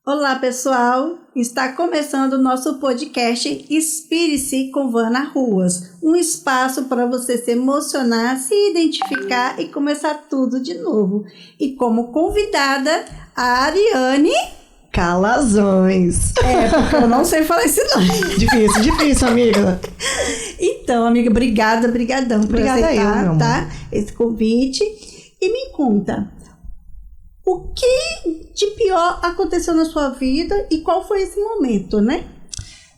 Olá, pessoal! Está começando o nosso podcast Inspire-se com Vana Ruas, um espaço para você se emocionar, se identificar e começar tudo de novo. E como convidada, a Ariane Calazões. Porque eu não sei falar esse nome. Difícil, amiga. Então, amiga, brigadão por aceitar, tá? Esse convite. E me conta, o que de pior aconteceu na sua vida e qual foi esse momento, né?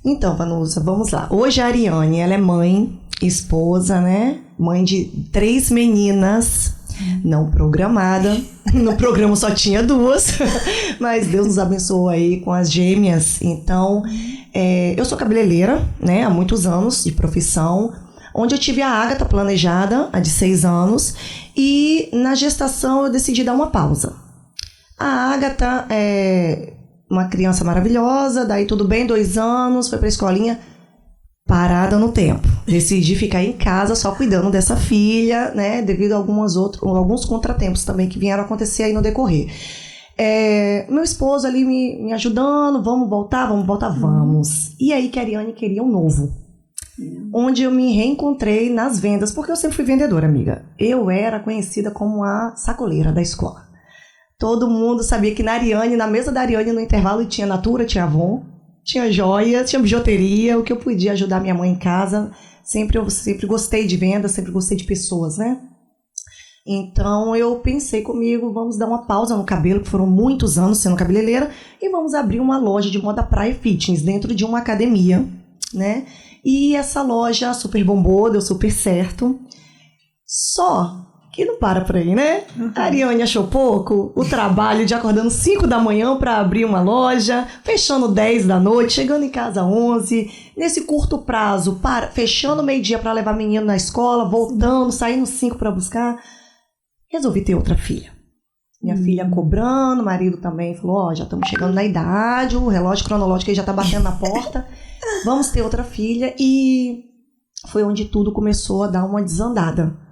Então, Vanusa, vamos lá. Hoje a Ariane, ela é mãe, esposa, né? Mãe de 3 meninas, não programada. No programa só tinha 2, mas Deus nos abençoou aí com as gêmeas. Então, eu sou cabeleireira, né? Há muitos anos de profissão, onde eu tive a Ágata planejada, a de 6 anos, e na gestação eu decidi dar uma pausa. A Ágata é uma criança maravilhosa, daí tudo bem, 2 anos, foi pra escolinha, parada no tempo. Decidi ficar em casa só cuidando dessa filha, né, devido a alguns contratempos também que vieram acontecer aí no decorrer. Meu esposo ali me ajudando, vamos voltar, vamos. E aí que a Ariane queria um novo. Onde eu me reencontrei nas vendas, porque eu sempre fui vendedora, amiga. Eu era conhecida como a sacoleira da escola. Todo mundo sabia que na mesa da Ariane, no intervalo, tinha Natura, tinha Avon, tinha joias, tinha bijuteria, o que eu podia ajudar minha mãe em casa. Eu sempre gostei de venda, sempre gostei de pessoas, né? Então, eu pensei comigo, vamos dar uma pausa no cabelo, que foram muitos anos sendo cabeleireira, e vamos abrir uma loja de moda praia e fitness dentro de uma academia, né? E essa loja super bombou, deu super certo. Só que não para por aí, né? A Ariane achou pouco o trabalho de acordando 5 da manhã para abrir uma loja, fechando 10 da noite, chegando em casa 11, nesse curto prazo, fechando meio-dia para levar menino na escola, voltando, saindo 5 para buscar. Resolvi ter outra filha. Minha filha cobrando, o marido também falou, já estamos chegando na idade, o relógio cronológico aí já tá batendo na porta, vamos ter outra filha. E foi onde tudo começou a dar uma desandada.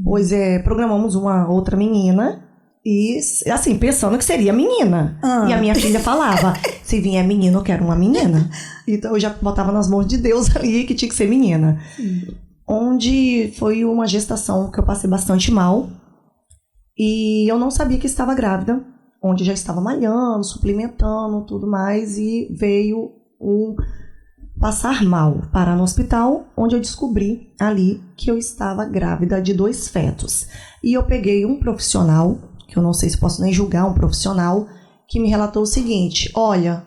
Pois programamos uma outra menina e, assim, pensando que seria menina. E a minha filha falava, se vier menino, eu quero uma menina. Então eu já botava nas mãos de Deus ali que tinha que ser menina. Onde foi uma gestação que eu passei bastante mal. E eu não sabia que estava grávida. Onde já estava malhando, suplementando, tudo mais. E veio passar mal, parar no hospital, onde eu descobri ali que eu estava grávida de 2 fetos. E eu peguei um profissional, que eu não sei se posso nem julgar, um profissional, que me relatou o seguinte, olha,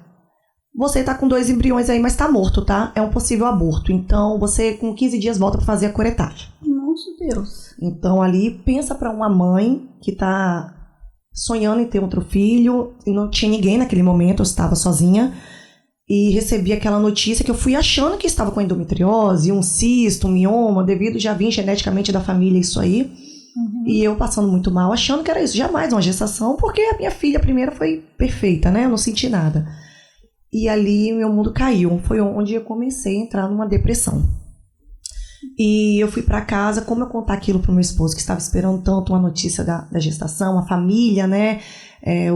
você tá com 2 embriões aí, mas tá morto, tá? É um possível aborto, então você com 15 dias volta para fazer a curetagem. Nossa Deus! Então ali, pensa para uma mãe que tá sonhando em ter outro filho, e não tinha ninguém naquele momento, eu estava sozinha, e recebi aquela notícia que eu fui achando que estava com endometriose, um cisto, um mioma, devido já vir geneticamente da família isso aí. E eu passando muito mal, achando que era isso. Jamais uma gestação, porque a minha filha primeira foi perfeita, né? Eu não senti nada. E ali meu mundo caiu. Foi onde eu comecei a entrar numa depressão. E eu fui para casa, como eu contar aquilo pro meu esposo, que estava esperando tanto uma notícia da gestação, a família, né?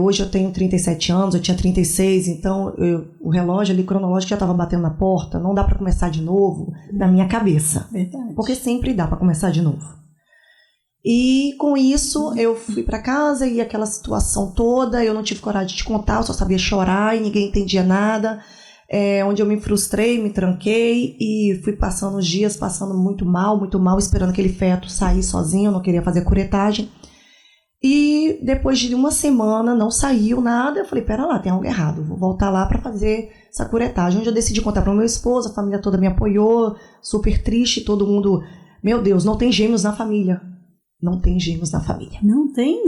Hoje eu tenho 37 anos, eu tinha 36, então o relógio ali cronológico já estava batendo na porta, não dá para começar de novo, na minha cabeça. Verdade. Porque sempre dá para começar de novo. E com isso eu fui para casa e aquela situação toda, eu não tive coragem de te contar, eu só sabia chorar e ninguém entendia nada. Onde eu me frustrei, me tranquei e fui passando os dias, passando muito mal, esperando aquele feto sair sozinho, eu não queria fazer curetagem. E depois de 1 semana não saiu nada, eu falei, pera lá, tem algo errado, vou voltar lá para fazer essa curetagem. Onde eu decidi contar para o meu esposo, a família toda me apoiou, super triste, todo mundo, meu Deus, não tem gêmeos na família. Não tem gêmeos na família. Não tem?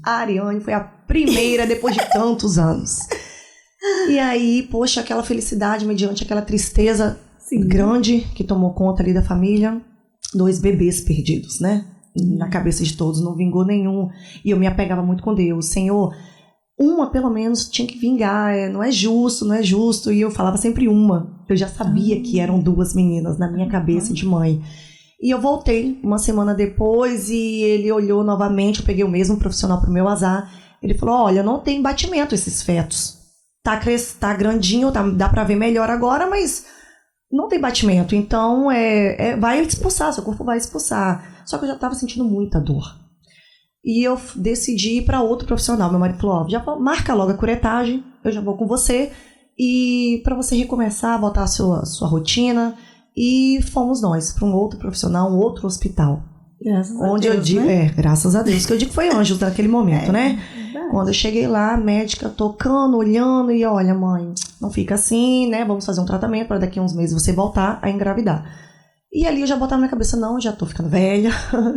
A Ariane foi a primeira depois de tantos anos. E aí, poxa, aquela felicidade mediante aquela tristeza grande que tomou conta ali da família. 2 bebês perdidos, né? Na cabeça de todos, não vingou nenhum. E eu me apegava muito com Deus. Senhor, uma pelo menos tinha que vingar. Não é justo. E eu falava sempre uma. Eu já sabia que eram 2 meninas na minha cabeça de mãe. E eu voltei 1 semana depois e ele olhou novamente. Eu peguei o mesmo profissional pro meu azar. Ele falou, olha, não tem batimento esses fetos. tá grandinho, dá pra ver melhor agora, mas não tem batimento. Então, vai expulsar, seu corpo vai expulsar. Só que eu já tava sentindo muita dor. E eu decidi ir pra outro profissional. Meu marido falou, já marca logo a curetagem, eu já vou com você. E pra você recomeçar, voltar a sua rotina. E fomos nós pra um outro profissional, um outro hospital. Graças onde a Deus, eu digo, né? Graças a Deus, que eu digo que foi anjos naquele momento, né? Verdade. Quando eu cheguei lá, a médica tocando, olhando e olha, mãe, não fica assim, né? Vamos fazer um tratamento para daqui a uns meses você voltar a engravidar. E ali eu já botava na minha cabeça, não, já tô ficando velha,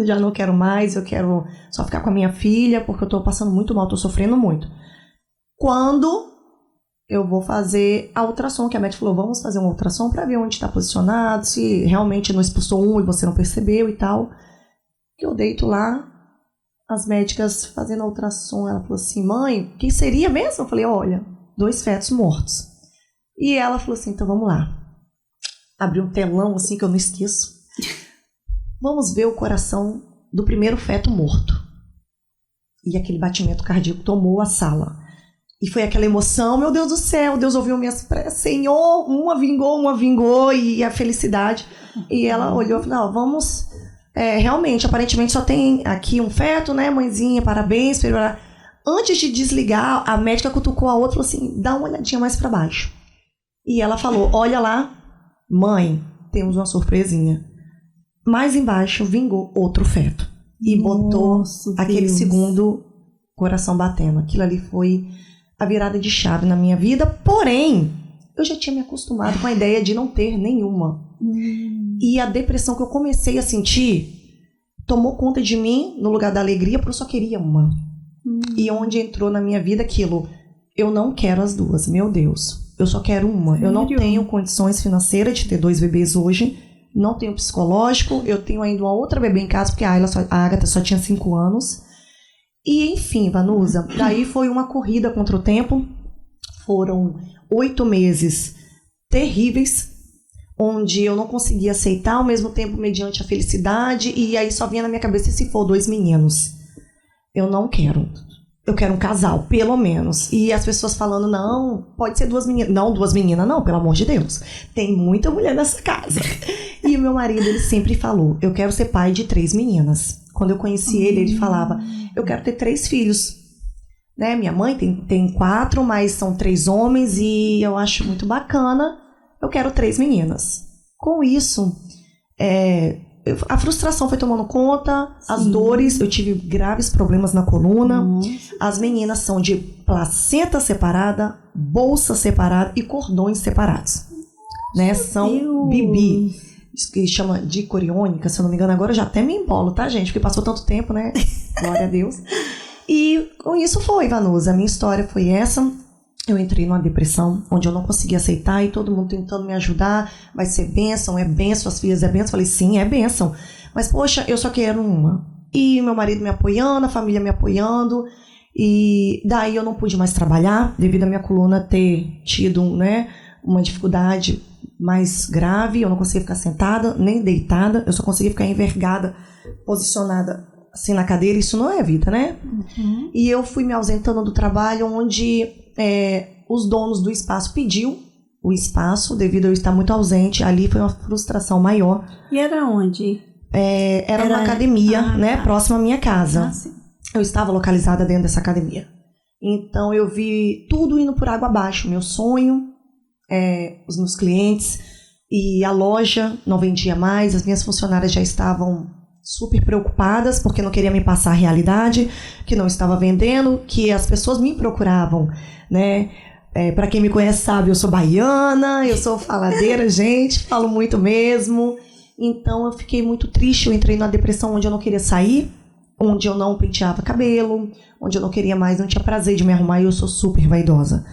já não quero mais, eu quero só ficar com a minha filha, porque eu tô passando muito mal, tô sofrendo muito. Quando eu vou fazer a ultrassom, que a médica falou, vamos fazer uma ultrassom para ver onde está posicionado, se realmente não expulsou um e você não percebeu e tal. Eu deito lá, as médicas fazendo a ultrassom, ela falou assim, mãe, o que seria mesmo? Eu falei, olha, 2 fetos mortos. E ela falou assim, então vamos lá. Abriu um telão assim que eu não esqueço. Vamos ver o coração do primeiro feto morto. E aquele batimento cardíaco tomou a sala. E foi aquela emoção, meu Deus do céu, Deus ouviu minhas preces, Senhor, uma vingou, e a felicidade. E ela olhou e falou, não, vamos... realmente, aparentemente só tem aqui um feto, né, mãezinha, parabéns. Antes de desligar, a médica cutucou a outra e falou assim, dá uma olhadinha mais pra baixo. E ela falou, olha lá, mãe, temos uma surpresinha. Mais embaixo vingou outro feto. E botou aquele segundo coração batendo. Aquilo ali foi a virada de chave na minha vida, porém, eu já tinha me acostumado com a ideia de não ter nenhuma. E a depressão que eu comecei a sentir tomou conta de mim no lugar da alegria, porque eu só queria uma. E onde entrou na minha vida aquilo, eu não quero as duas, meu Deus, eu só quero uma. Sério? Eu não tenho condições financeiras de ter 2 bebês hoje, não tenho psicológico, eu tenho ainda uma outra bebê em casa, porque a Agatha só tinha 5 anos. E enfim, Vanusa, daí foi uma corrida contra o tempo, foram 8 meses terríveis, onde eu não conseguia aceitar, ao mesmo tempo mediante a felicidade, e aí só vinha na minha cabeça, e se for 2 meninos? Eu não quero. Eu quero um casal, pelo menos. E as pessoas falando, não, pode ser 2 meninas. Não, 2 meninas não, pelo amor de Deus. Tem muita mulher nessa casa. E o meu marido, ele sempre falou, eu quero ser pai de 3 meninas. Quando eu conheci ele falava, eu quero ter 3 filhos. Né? Minha mãe tem 4, mas são 3 homens, e eu acho muito bacana. Eu quero 3 meninas. Com isso, a frustração foi tomando conta, as dores, eu tive graves problemas na coluna. As meninas são de placenta separada, bolsa separada e cordões separados. Né? São Bibi, que chama de coriônica, se eu não me engano. Agora eu já até me embolo, tá, gente? Porque passou tanto tempo, né? Glória a Deus. E com isso foi, Vanusa. A minha história foi essa. Eu entrei numa depressão, onde eu não conseguia aceitar, e todo mundo tentando me ajudar. Vai ser bênção, é bênção, as filhas é bênção. Falei, sim, é bênção. Mas, poxa, eu só quero uma. E meu marido me apoiando, a família me apoiando. E daí eu não pude mais trabalhar, devido à minha coluna ter tido, né, uma dificuldade mais grave. Eu não conseguia ficar sentada, nem deitada. Eu só conseguia ficar envergada, posicionada assim na cadeira. Isso não é vida, né? E eu fui me ausentando do trabalho, onde... os donos do espaço pediu o espaço, devido a eu estar muito ausente. Ali foi uma frustração maior. E era onde? Era uma academia, né, próxima à minha casa. Sim. Eu estava localizada dentro dessa academia. Então eu vi tudo indo por água abaixo. Meu sonho, os meus clientes, e a loja não vendia mais. As minhas funcionárias já estavam super preocupadas, porque não queria me passar a realidade, que não estava vendendo, que as pessoas me procuravam, né? Para quem me conhece sabe, eu sou baiana, eu sou faladeira, gente, falo muito mesmo. Então eu fiquei muito triste, eu entrei numa depressão onde eu não queria sair, onde eu não penteava cabelo, onde eu não queria mais, não tinha prazer de me arrumar, e eu sou super vaidosa.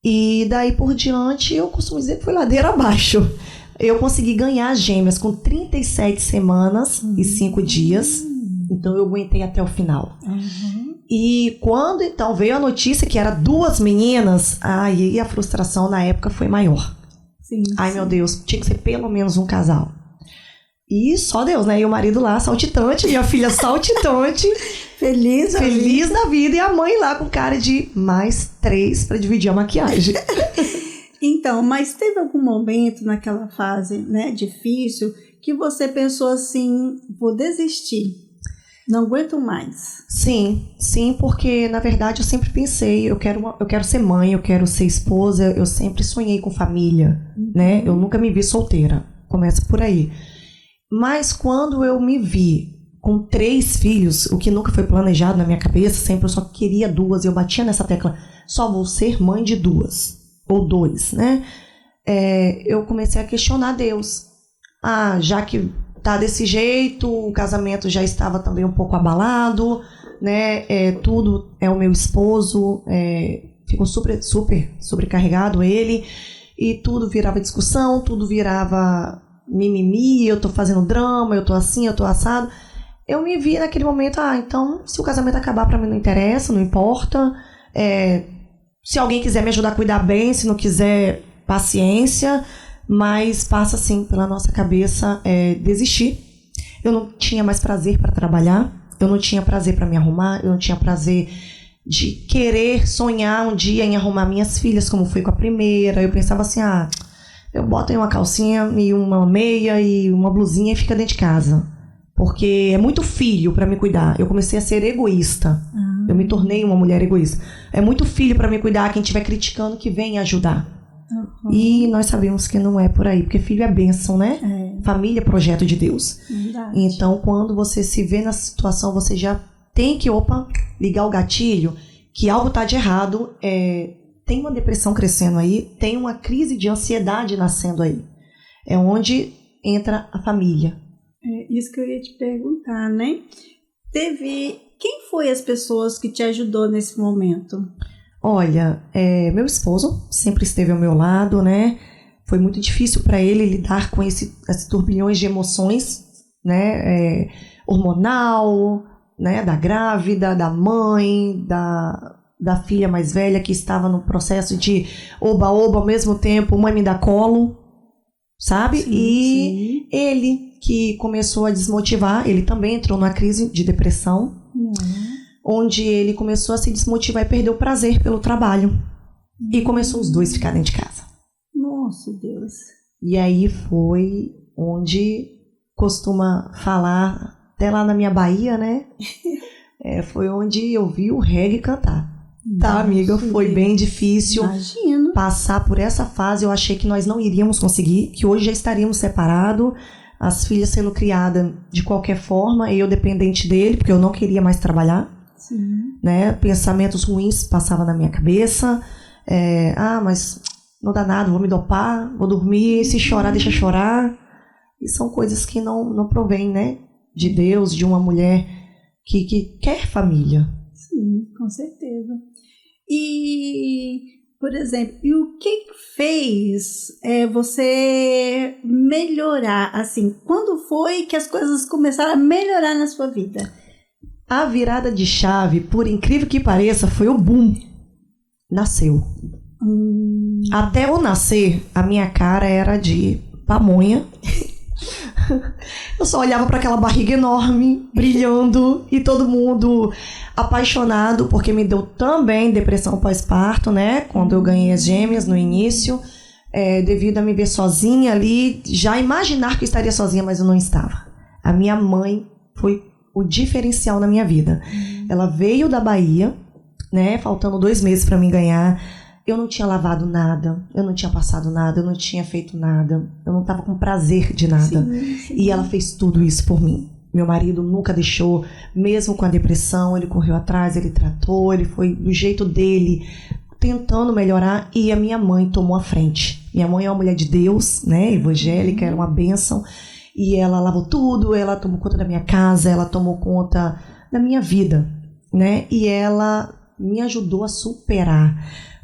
E daí por diante, eu costumo dizer que foi ladeira abaixo. Eu consegui ganhar as gêmeas com 37 semanas e 5 dias. Então eu aguentei até o final. E quando então veio a notícia que era 2 meninas, aí a frustração na época foi maior. Ai, meu Deus, tinha que ser pelo menos um casal. E só Deus, né? E o marido lá, saltitante, e a filha saltitante. Feliz da vida. E a mãe lá com cara de mais 3 pra dividir a maquiagem. Então, mas teve algum momento naquela fase, né, difícil, que você pensou assim, vou desistir, não aguento mais? Sim, porque na verdade eu sempre pensei, eu quero ser mãe, eu quero ser esposa, eu sempre sonhei com família, né? Eu nunca me vi solteira, começa por aí. Mas quando eu me vi com 3 filhos, o que nunca foi planejado na minha cabeça, sempre eu só queria 2, eu batia nessa tecla, só vou ser mãe de 2, ou 2, né? Eu comecei a questionar Deus. Já que tá desse jeito, o casamento já estava também um pouco abalado, né? Tudo é o meu esposo, ficou super sobrecarregado ele, e tudo virava discussão, tudo virava mimimi, eu tô fazendo drama, eu tô assim, eu tô assado. Eu me vi naquele momento, então, se o casamento acabar, pra mim não interessa, não importa. Se alguém quiser me ajudar a cuidar bem, se não quiser, paciência. Mas passa, assim, pela nossa cabeça desistir. Eu não tinha mais prazer para trabalhar, eu não tinha prazer para me arrumar, eu não tinha prazer de querer sonhar um dia em arrumar minhas filhas, como foi com a primeira. Eu pensava assim, eu boto aí uma calcinha e uma meia e uma blusinha e fica dentro de casa. Porque é muito filho para me cuidar. Eu comecei a ser egoísta. Eu me tornei uma mulher egoísta. É muito filho para me cuidar, quem estiver criticando que venha ajudar. E nós sabemos que não é por aí, porque filho é bênção, né? Família é projeto de Deus. Verdade. Então, quando você se vê nessa situação, você já tem que, ligar o gatilho, que algo tá de errado. Tem uma depressão crescendo aí, tem uma crise de ansiedade nascendo aí. É onde entra a família. Isso que eu ia te perguntar, né? Quem foi as pessoas que te ajudou nesse momento? Olha, meu esposo sempre esteve ao meu lado, né? Foi muito difícil para ele lidar com esses turbilhões de emoções, né? Hormonal, né? Da grávida, da mãe, da filha mais velha que estava no processo de oba-oba ao mesmo tempo, mãe me dá colo, sabe? Sim. Ele que começou a desmotivar, ele também entrou numa crise de depressão, onde ele começou a se desmotivar e perdeu o prazer pelo trabalho. E começou os 2 a ficar dentro de casa. Nossa, Deus. E aí foi onde costuma falar, até lá na minha Bahia, né? Foi onde eu vi o reggae cantar. Tá, amiga? Foi bem difícil. Imagino. Passar por essa fase. Eu achei que nós não iríamos conseguir, que hoje já estaríamos separados, as filhas sendo criadas de qualquer forma, eu dependente dele, porque eu não queria mais trabalhar. Sim. Né? Pensamentos ruins passavam na minha cabeça. Mas não dá nada, vou me dopar, vou dormir, se chorar, deixa chorar. E são coisas que não provêm, né? De Deus, de uma mulher que quer família. Sim, com certeza. E, por exemplo, o que fez você melhorar, assim, quando foi que as coisas começaram a melhorar na sua vida? A virada de chave, por incrível que pareça, foi o boom. Nasceu. Até eu nascer, a minha cara era de pamonha. Eu só olhava para aquela barriga enorme, brilhando, e todo mundo apaixonado, porque me deu também depressão pós-parto, né? Quando eu ganhei as gêmeas no início, devido a me ver sozinha ali, já imaginar que eu estaria sozinha, mas eu não estava. A minha mãe foi o diferencial na minha vida. Ela veio da Bahia, né? Faltando 2 meses para mim ganhar. Eu não tinha lavado nada, eu não tinha passado nada, eu não tinha feito nada, eu não estava com prazer de nada. Sim. E ela fez tudo isso por mim. Meu marido nunca deixou, mesmo com a depressão, ele correu atrás, ele tratou, ele foi do jeito dele, tentando melhorar, e a minha mãe tomou a frente. Minha mãe é uma mulher de Deus, né, evangélica, era uma bênção, e ela lavou tudo, ela tomou conta da minha casa, ela tomou conta da minha vida, né, e ela me ajudou a superar.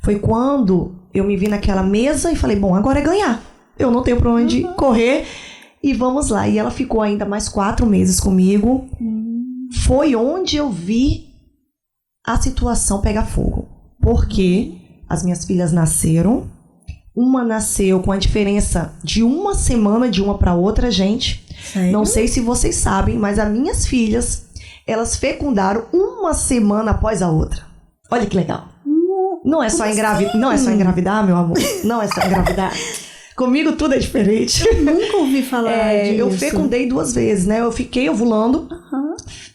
Foi quando eu me vi naquela mesa e falei, bom, agora é ganhar. Eu não tenho pra onde correr e vamos lá. E ela ficou ainda mais 4 meses comigo. Foi onde eu vi a situação pegar fogo. Porque as minhas filhas nasceram Uma nasceu com a diferença de uma semana de uma para outra, gente. Sério? Não sei se vocês sabem, mas as minhas filhas, elas fecundaram uma semana após a outra. Olha que legal. Não é só engravidar, meu amor. Não é só engravidar. Comigo tudo é diferente. Nunca ouvi falar disso. Eu fecundei 2 vezes, né? Eu fiquei ovulando.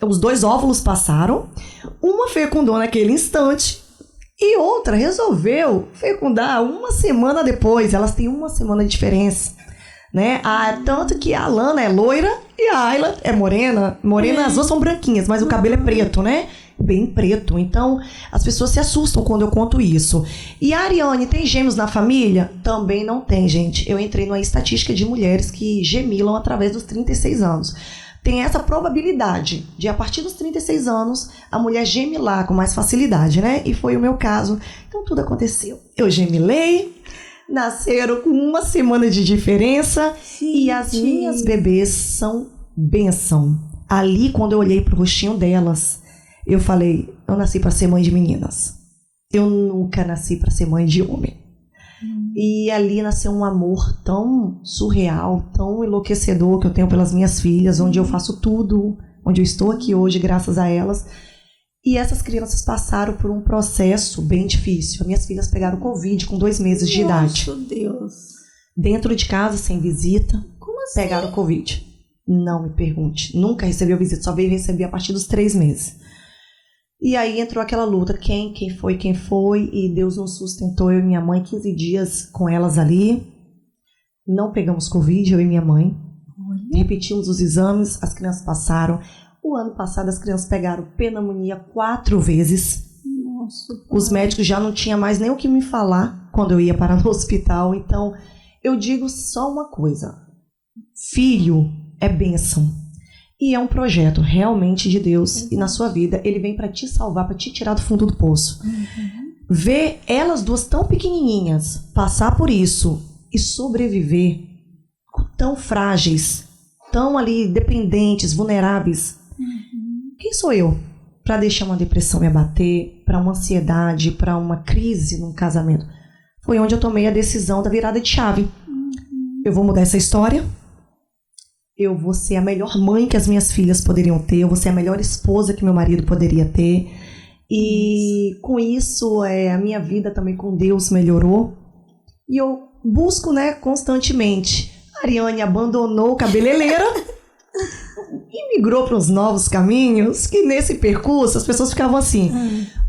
Os 2 óvulos passaram. Uma fecundou naquele instante. E outra resolveu fecundar uma semana depois. Elas têm uma semana de diferença, né? Tanto que a Alana é loira e a Ayla é morena. Morena, as duas são branquinhas, mas o cabelo é preto, né? Bem preto. Então, as pessoas se assustam quando eu conto isso. E a Ariane tem gêmeos na família? Também não tem, gente. Eu entrei numa estatística de mulheres que gemilam através dos 36 anos. Tem essa probabilidade de, a partir dos 36 anos, a mulher gemilar com mais facilidade, né? E foi o meu caso. Então, tudo aconteceu. Eu gemilei, nasceram com uma semana de diferença. E as minhas bebês são bênção. Ali, quando eu olhei pro rostinho delas, eu falei, eu nasci para ser mãe de meninas. Eu nunca nasci para ser mãe de homem. E ali nasceu um amor tão surreal, tão enlouquecedor que eu tenho pelas minhas filhas, onde eu faço tudo, onde eu estou aqui hoje graças a elas. E essas crianças passaram por um processo bem difícil. Minhas filhas pegaram Covid com 2 meses de idade. Nossa, Deus. Dentro de casa, sem visita. Como assim? Pegaram Covid. Não me pergunte. Nunca recebeu visita, só veio receber a partir dos 3 meses. E aí entrou aquela luta, quem foi, e Deus nos sustentou, eu e minha mãe, 15 dias com elas ali. Não pegamos Covid, eu e minha mãe. Repetimos os exames, as crianças passaram. O ano passado as crianças pegaram pneumonia 4 vezes. Nossa, os médicos já não tinham mais nem o que me falar quando eu ia parar no hospital. Então, eu digo só uma coisa. Filho é bênção. E é um projeto realmente de Deus. E na sua vida, ele vem para te salvar, para te tirar do fundo do poço. Ver elas duas tão pequenininhas passar por isso e sobreviver, tão frágeis, tão ali dependentes, vulneráveis. Quem sou eu para deixar uma depressão me abater, para uma ansiedade, para uma crise num casamento? Foi onde eu tomei a decisão da virada de chave. Eu vou mudar essa história. Eu vou ser a melhor mãe que as minhas filhas poderiam ter. Eu vou ser a melhor esposa que meu marido poderia ter. E com isso, a minha vida também com Deus melhorou. E eu busco, né, constantemente. A Ariane abandonou o cabeleireira e migrou para os novos caminhos. Que nesse percurso as pessoas ficavam assim: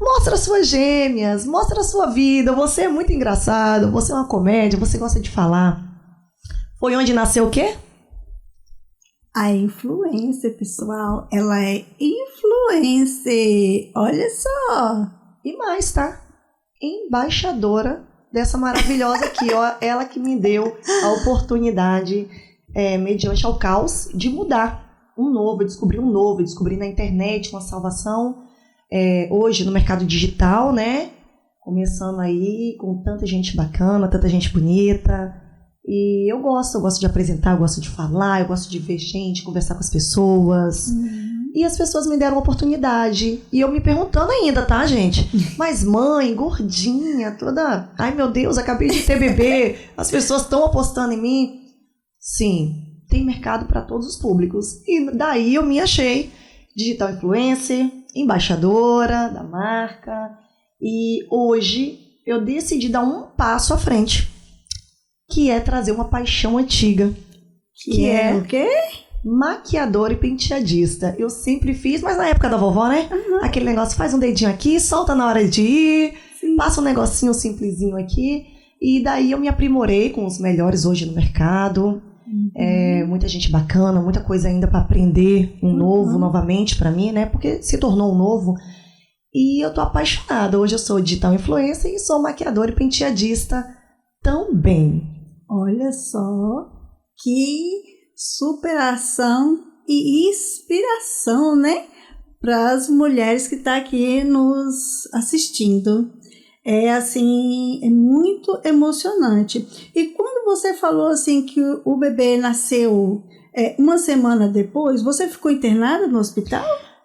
mostra suas gêmeas, mostra a sua vida. Você é muito engraçado, você é uma comédia, você gosta de falar. Foi onde nasceu o quê? A influencer, pessoal, ela é influencer, olha só. E mais, tá? Embaixadora dessa maravilhosa aqui, ó, ela que me deu a oportunidade, mediante ao caos, de mudar descobrir na internet uma salvação, hoje no mercado digital, né? Começando aí com tanta gente bacana, tanta gente bonita. E eu gosto de apresentar, eu gosto de falar, eu gosto de ver gente, conversar com as pessoas. E as pessoas me deram uma oportunidade. E eu me perguntando ainda, tá, gente? Mas mãe, gordinha, toda... Ai, meu Deus, acabei de ter bebê. As pessoas estão apostando em mim. Sim, tem mercado para todos os públicos. E daí eu me achei digital influencer, embaixadora da marca. E hoje eu decidi dar um passo à frente, que é trazer uma paixão antiga. Que é o quê? Maquiadora e penteadista. Eu sempre fiz, mas na época da vovó, né? Aquele negócio, faz um dedinho aqui, solta na hora de ir, passa um negocinho simplesinho aqui. E daí eu me aprimorei com os melhores hoje no mercado. Muita gente bacana, muita coisa ainda para aprender, novo novamente para mim, né? Porque se tornou um novo. E eu tô apaixonada. Hoje eu sou digital influencer e sou maquiadora e penteadista também. Olha só que superação e inspiração, né? Para as mulheres que estão aqui nos assistindo. É muito emocionante. E quando você falou assim que o bebê nasceu uma semana depois, você ficou internada no hospital?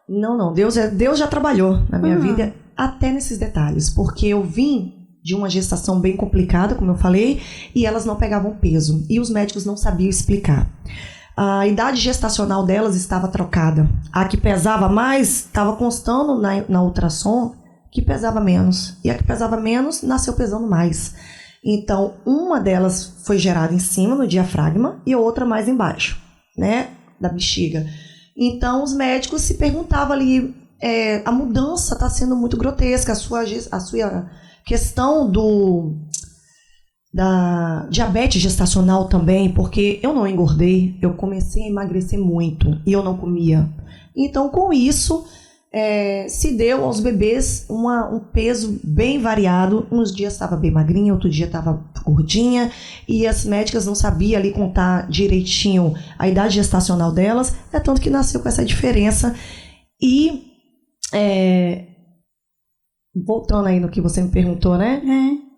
Não. Deus já trabalhou na minha vida até nesses detalhes. Porque eu vim de uma gestação bem complicada, como eu falei, e elas não pegavam peso. E os médicos não sabiam explicar. A idade gestacional delas estava trocada. A que pesava mais estava constando na ultrassom que pesava menos. E a que pesava menos nasceu pesando mais. Então, uma delas foi gerada em cima, no diafragma, e a outra mais embaixo, né, da bexiga. Então, os médicos se perguntavam ali, a mudança está sendo muito grotesca, a sua questão da diabetes gestacional também, porque eu não engordei, eu comecei a emagrecer muito e eu não comia. Então, com isso, se deu aos bebês um peso bem variado. Uns dias estava bem magrinha, outro dia estava gordinha, e as médicas não sabiam ali contar direitinho a idade gestacional delas, tanto que nasceu com essa diferença. E voltando aí no que você me perguntou, né?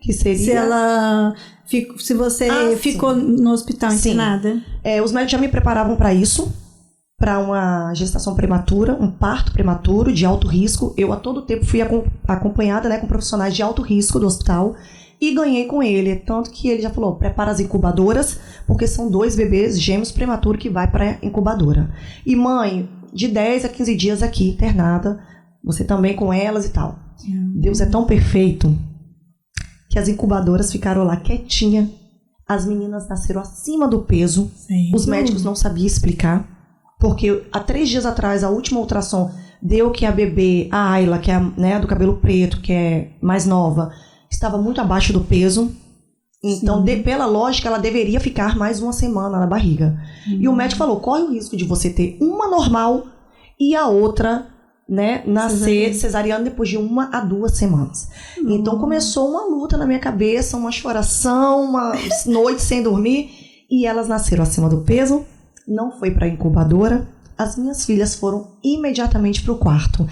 Que seria... Se você ficou no hospital internada. Os médicos já me preparavam para isso, para uma gestação prematura, um parto prematuro de alto risco. Eu a todo tempo fui acompanhada, né, com profissionais de alto risco do hospital e ganhei com ele. Tanto que ele já falou, prepara as incubadoras, porque são 2 bebês gêmeos prematuros que vai para a incubadora. E mãe, de 10 a 15 dias aqui internada, você também com elas e tal. Deus é tão perfeito que as incubadoras ficaram lá quietinha. As meninas nasceram acima do peso. Os médicos não sabiam explicar. Porque há 3 dias atrás, a última ultrassom deu que a bebê, a Ayla, que é, né, do cabelo preto, que é mais nova, estava muito abaixo do peso. Então, pela lógica, ela deveria ficar mais uma semana na barriga. E o médico falou, corre o risco de você ter uma normal e a outra, né, nascer cesariana depois de 1 a 2 semanas. Então, começou uma luta na minha cabeça, uma choração, uma noite sem dormir. E elas nasceram acima do peso. Não foi para a incubadora. As minhas filhas foram imediatamente para o quarto.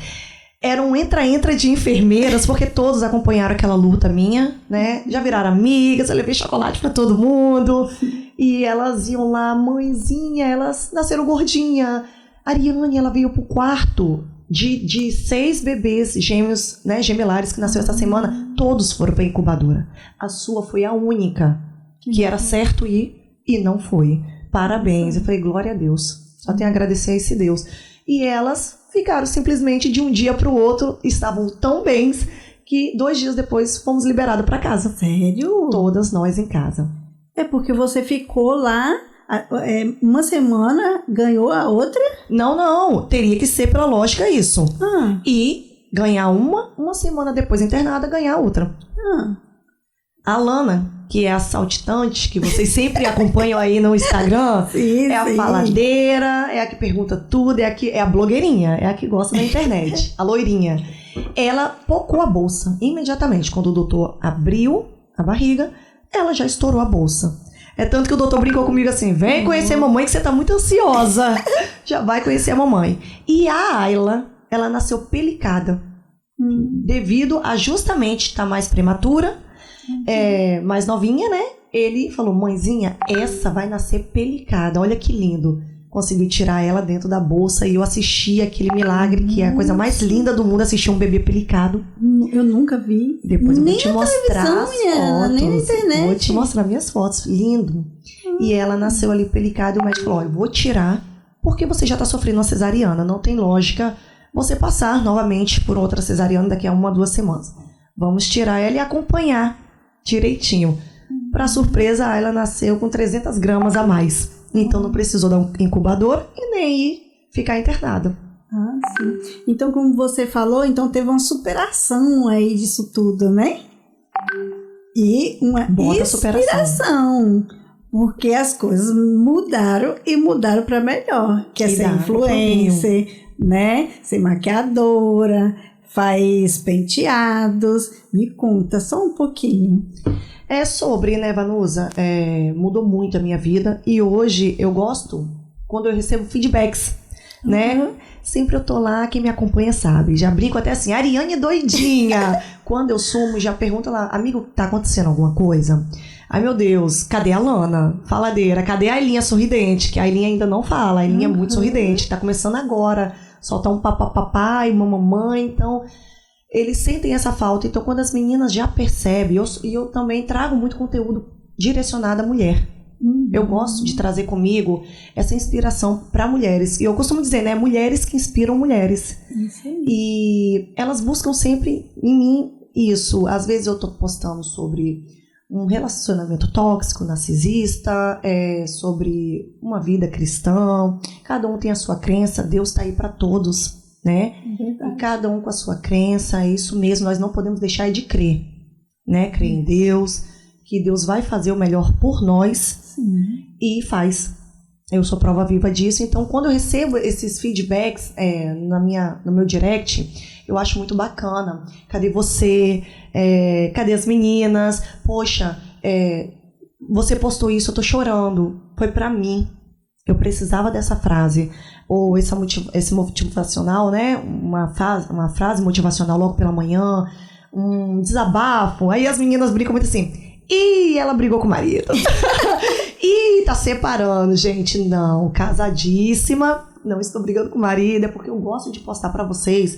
Era um entra-entra de enfermeiras, porque todos acompanharam aquela luta minha, né? Já viraram amigas, eu levei chocolate para todo mundo. E elas iam lá, mãezinha, elas nasceram gordinha. A Ariane, ela veio para o quarto de 6 bebês gêmeos, né, gemelares que nasceu essa semana. Todos foram para a incubadora. A sua foi a única que era certo ir e não foi. Parabéns. Eu falei, glória a Deus. Só tenho a agradecer a esse Deus. E elas ficaram simplesmente de um dia para o outro, estavam tão bens que 2 dias depois fomos liberadas para casa. Sério? Todas nós em casa. É porque você ficou lá uma semana, ganhou a outra? Não. Teria que ser pela lógica isso. E ganhar uma semana depois internada, ganhar outra. A Lana, que é a saltitante, que vocês sempre acompanham aí no Instagram, a faladeira, é a que pergunta tudo, é a blogueirinha, é a que gosta da internet, a loirinha. Ela pocou a bolsa imediatamente. Quando o doutor abriu a barriga, ela já estourou a bolsa. É tanto que o doutor brincou comigo assim, vem conhecer a mamãe que você tá muito ansiosa. Já vai conhecer a mamãe. E a Ayla, ela nasceu pelicada. Devido a justamente estar mais prematura, mais novinha, né? Ele falou, mãezinha, essa vai nascer pelicada, olha que lindo. Conseguiu tirar ela dentro da bolsa e eu assisti aquele milagre, que é a coisa mais linda do mundo, assistir um bebê pelicado. Eu nunca vi. Depois eu vou te mostrar as fotos. Nem na internet. Vou te mostrar minhas fotos, lindo. E ela nasceu ali pelicada e o médico falou, eu vou tirar, porque você já está sofrendo uma cesariana, não tem lógica você passar novamente por outra cesariana daqui a 1 a 2 semanas. Vamos tirar ela e acompanhar direitinho. Para surpresa, ela nasceu com 300 gramas a mais. Então não precisou dar um incubador e nem ir ficar internada. Sim. Então, como você falou, então teve uma superação aí disso tudo, né? E uma inspiração. Porque as coisas mudaram e mudaram para melhor. Que é ser influencer, né? Ser maquiadora, faz penteados. Me conta só um pouquinho. É sobre, né, Vanusa? Mudou muito a minha vida. E hoje eu gosto quando eu recebo feedbacks, né? Sempre eu tô lá, quem me acompanha sabe. Já brinco até assim, Ariane doidinha. Quando eu sumo, já pergunta lá, amigo, tá acontecendo alguma coisa? Ai, meu Deus, cadê a Lana? Faladeira, cadê a Ailinha sorridente? Que a Ailinha ainda não fala, a Ailinha é muito sorridente, tá começando agora. Solta um papai, mamãe, então... eles sentem essa falta. Então, quando as meninas já percebem, e eu também trago muito conteúdo direcionado à mulher. Eu gosto de trazer comigo essa inspiração para mulheres. E eu costumo dizer, né? Mulheres que inspiram mulheres. Isso aí. E elas buscam sempre em mim isso. Às vezes eu tô postando sobre um relacionamento tóxico, narcisista, sobre uma vida cristã. Cada um tem a sua crença, Deus está aí para todos, né? Verdade. E cada um com a sua crença, é isso mesmo, nós não podemos deixar de crer, né? Crer em Deus, que Deus vai fazer o melhor por nós. Sim. E faz. Eu sou prova viva disso. Então, quando eu recebo esses feedbacks no meu direct, eu acho muito bacana. Cadê você? Cadê as meninas? Poxa, você postou isso, eu tô chorando. Foi pra mim. Eu precisava dessa frase. Ou esse motivacional, né? Uma frase motivacional logo pela manhã. Um desabafo. Aí as meninas brincam muito assim. Ih, ela brigou com o marido. Ih, tá separando. Gente, não. Casadíssima. Não estou brigando com o marido. É porque eu gosto de postar pra vocês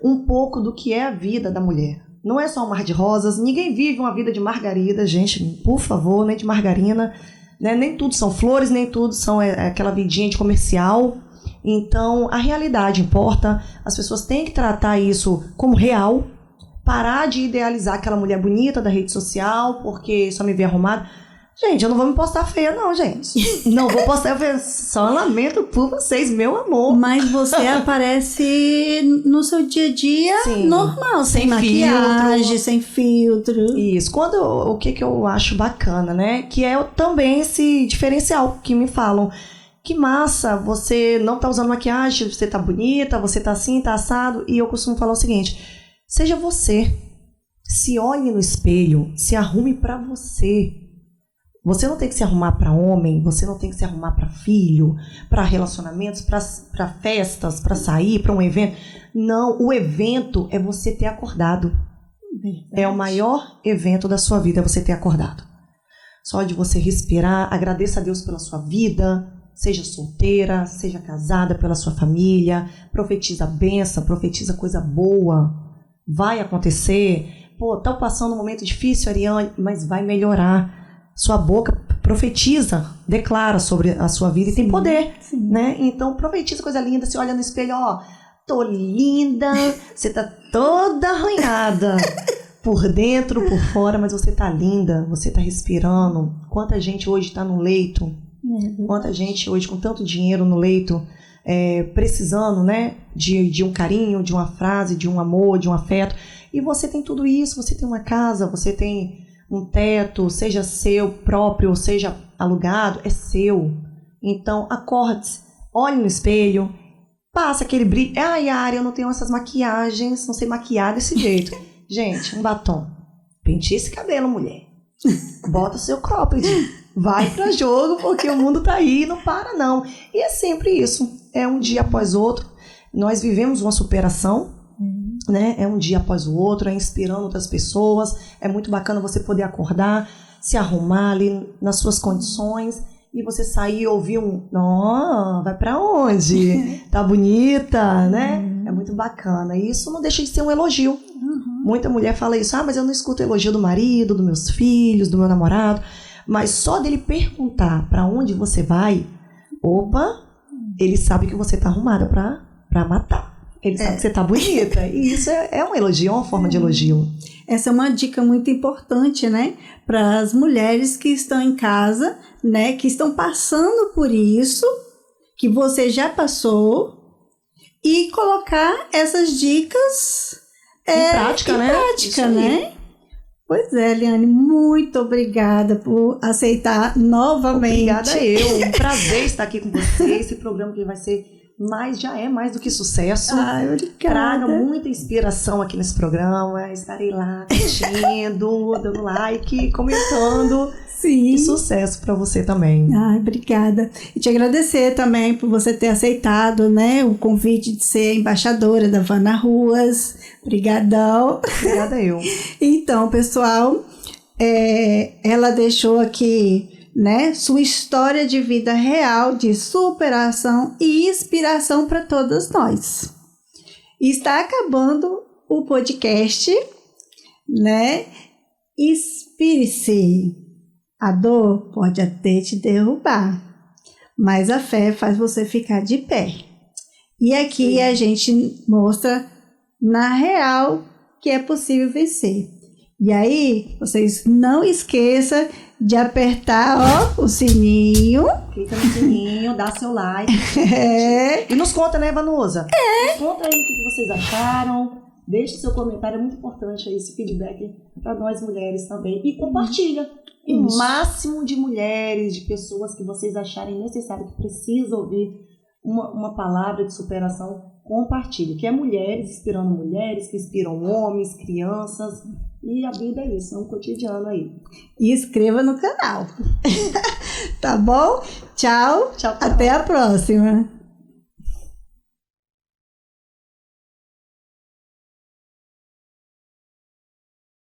um pouco do que é a vida da mulher. Não é só um mar de rosas. Ninguém vive uma vida de margarida, gente. Por favor, nem de margarina. Né? Nem tudo são flores, nem tudo são aquela vidinha de comercial. Então, a realidade importa. As pessoas têm que tratar isso como real. Parar de idealizar aquela mulher bonita da rede social, porque só me vê arrumada. Gente, eu não vou me postar feia, não, gente. Não vou postar feia. Só lamento por vocês, meu amor. Mas você aparece no seu dia a dia Sim. normal, sem maquiagem, filtro. Sem filtro. Isso. O que eu acho bacana, né? Que é também esse diferencial que me falam. Que massa, você não tá usando maquiagem, você tá bonita, você tá assim, tá assado. E eu costumo falar o seguinte... Seja você, se olhe no espelho, se arrume para você. Você não tem que se arrumar para homem, você não tem que se arrumar para filho, para relacionamentos, para festas, para sair, para um evento. Não, o evento é você ter acordado. Verdade. É o maior evento da sua vida, é você ter acordado. Só de você respirar, agradeça a Deus pela sua vida, seja solteira, seja casada, pela sua família, profetiza a bênção, profetiza coisa boa. Vai acontecer. Pô, tá passando um momento difícil, Ariane, mas vai melhorar. Sua boca profetiza, declara sobre a sua vida. Sim, e tem poder, né? Então, profetiza coisa linda. Você olha no espelho, ó, tô linda. Você tá toda arranhada. Por dentro, por fora, mas você tá linda. Você tá respirando. Quanta gente hoje tá no leito. Quanta gente hoje com tanto dinheiro no leito. Precisando, né, de um carinho, de uma frase, de um amor, de um afeto. E você tem tudo isso, você tem uma casa, você tem um teto, seja seu próprio, ou seja alugado, é seu. Então, acorde-se, olhe no espelho, passa aquele brilho. Ai, Ari, eu não tenho essas maquiagens, não sei maquiar desse jeito. Gente, um batom. Penteia esse cabelo, mulher. Bota o seu cropped. Vai pra jogo, porque o mundo tá aí, não para não. E é sempre isso. É um dia após outro. Nós vivemos uma superação, né? É um dia após o outro, é inspirando outras pessoas. É muito bacana você poder acordar, se arrumar ali nas suas condições e você sair e ouvir vai pra onde? Tá bonita, né? É muito bacana. E isso não deixa de ser um elogio. Muita mulher fala isso. Mas eu não escuto elogio do marido, dos meus filhos, do meu namorado. Mas só dele perguntar pra onde você vai, ele sabe que você tá arrumada pra matar. Ele sabe que você tá bonita. E isso é um elogio, é uma forma de elogio. Essa é uma dica muito importante, né? Para as mulheres que estão em casa, né? Que estão passando por isso, que você já passou. E colocar essas dicas em prática, né? Prática, né? Pois é, Eliane, muito obrigada por aceitar novamente. Obrigada eu. Um prazer estar aqui com você. Esse programa que vai ser já é mais do que sucesso. Ai, obrigada. Traga muita inspiração aqui nesse programa. Estarei lá curtindo, dando like, comentando. Sim. E sucesso para você também. Ai, obrigada. E te agradecer também por você ter aceitado, né, o convite de ser embaixadora da Vana Ruas. Obrigadão. Obrigada eu. Então, pessoal, ela deixou aqui, né, sua história de vida real, de superação e inspiração para todas nós. E está acabando o podcast, né? Inspire-se. A dor pode até te derrubar, mas a fé faz você ficar de pé. E aqui a gente mostra na real que é possível vencer. E aí, vocês não esqueçam de apertar, ó, o sininho. Clica no sininho, dá seu like. E nos conta, né, Vanusa? Nos conta aí o que vocês acharam. Deixe seu comentário, é muito importante aí esse feedback para nós mulheres também. E compartilha. O máximo de mulheres, de pessoas que vocês acharem necessário, que precisam ouvir uma palavra de superação, compartilhe. Que é mulheres inspirando mulheres, que inspiram homens, crianças. E a vida é isso, é um cotidiano aí. E inscreva no canal. Tá bom? Tchau. Tchau. Até a próxima.